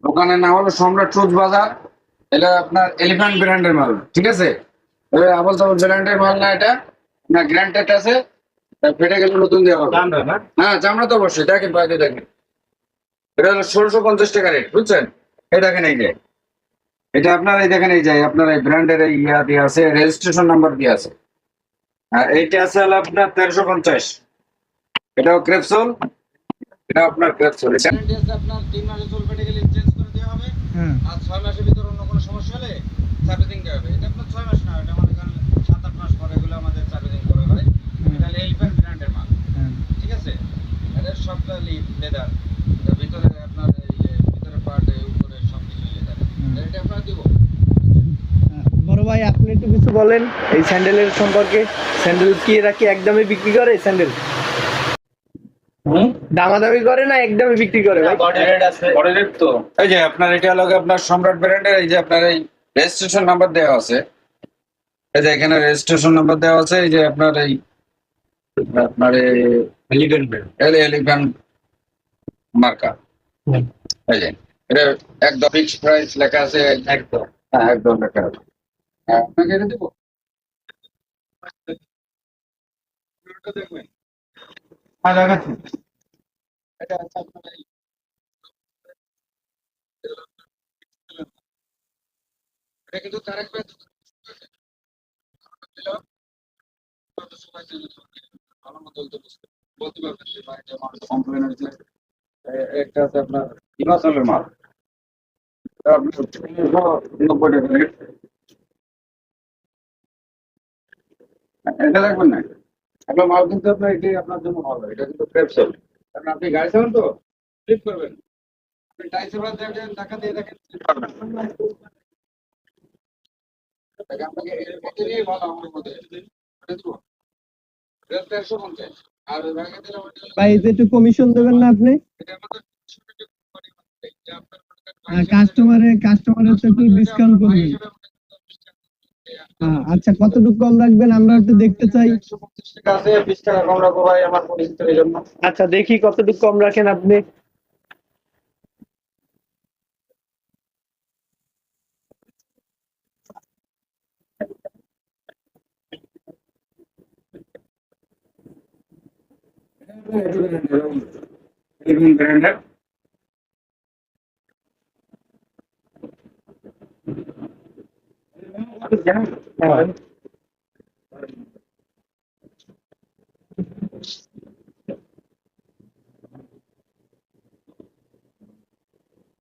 দোকানের নাম হলো সম্রাট ট্রুথ বাজার। এটা আপনার এলিফ্যান্ট ব্র্যান্ডের মাল, ঠিক আছে? আবল তাবল ব্র্যান্ডের মাল না, এটা না গ্র্যান্ডেড আছে। ফেটে গেলে নতুন দেওয়া হবে। হ্যাঁ, চামড়া তো অবশ্যই। দেখেন বাইরে দেখেন, এটা হলো 1650 টাকা রেট, বুঝছেন? এই দেখেন, এই যে এটা আপনার, এই দেখেন, এই যে আপনার এই ব্র্যান্ডের এই ইয়া দিয়ে আছে, রেজিস্ট্রেশন নাম্বার দিয়ে আছে। আর এইটা আছে হলো আপনার 1350। এটাও ক্রেপসোল, এটা আপনার ক্রেপসোল। গ্যারান্টি আছে আপনার 3 মাসে চুল ফেটে গেলে চেঞ্জ করে দেওয়া হবে। আর 6 মাসের ভিতর অন্য কোনো সমস্যা হলে সার্ভিসিং দেওয়া হবে। এটা আপনার 6 মাস না, এটা মনে করেন 7-8 মাস পরে এগুলো আমাদের সার্ভিসিং করা হয়। এটা এলিফ্যান্ট ব্র্যান্ডের মাল, ঠিক আছে? এটা সবটা লেদার, এটা ভিতরে আপনার এই যে ভিতরে পার্ট, উপরে সবকিছু লেদার। এটা আপনার দিব। বড় ভাই, আপনি একটু কিছু বলেন এই স্যান্ডেলের সম্পর্কে। স্যান্ডেল কি এরা কি একদমই বিক্রি করে? স্যান্ডেল দামাদামি করে না একদমই বিক্রি করে? ভাই বডি রেট আছে, বডি রেট তো এই যে আপনার এটা হলো আপনার সম্রাট ব্র্যান্ডের। এই যে আপনার এই রেজিস্ট্রেশন নাম্বার দেওয়া আছে, এই যে এখানে রেজিস্ট্রেশন নাম্বার দেওয়া আছে। এই যে আপনার এই আপনার এলিফ্যান্ট মার্কা, এই যে এটা একদম ফিক্সড প্রাইস লেখা আছে। একদম, হ্যাঁ, একদম লেখা আছে। হ্যাঁ, আপনাকে এটা দেবো। এটা দেখবেন। হ্যাঁ, দেখাচ্ছি। এটা আছে আপনার এই এটা কিন্তু তারেক ভাই দিল, কত সময় ছিল ভালো মতো বলতে পারবেন যে ভাই এটা আমার কমপ্লেন হয়েছে। একটা আছে আপনার হিমাচলের মাল, এটা আপনার 390 টাকা রেট। এটা দেখবেন না, আপনার মাল কিন্তু আপনার এটাই আপনার জন্য ভালো। এটা কিন্তু ক্রেপসল, কারণ আপনি গাড়ি চালান তো, স্লিপ করবেন। আপনি টাইসের বাদ দেখেন, টাকা দিয়ে দেখেন, স্লিপ করবেন। দেখেন, আপনাকে এটা নিয়ে ভালো আমার মধ্যে এটা দেবো। এটা 1350। আর ব্যাগে দিলে ভাই যে একটু কমিশন দেবেন না আপনি? এটা আমাদের যে আপনার কাস্টমারের তো একটু ডিসকাউন্ট করবেন। আচ্ছা, কতটুকু কম রাখবেন আমরা একটু দেখতে চাই। 150 টাকা আছে, 20 টাকা কম রাখবো ভাই আমার পরিচিত, এই জন্য। আচ্ছা, দেখি কতটুকু কম রাখেন আপনি। ব্র্যান্ডের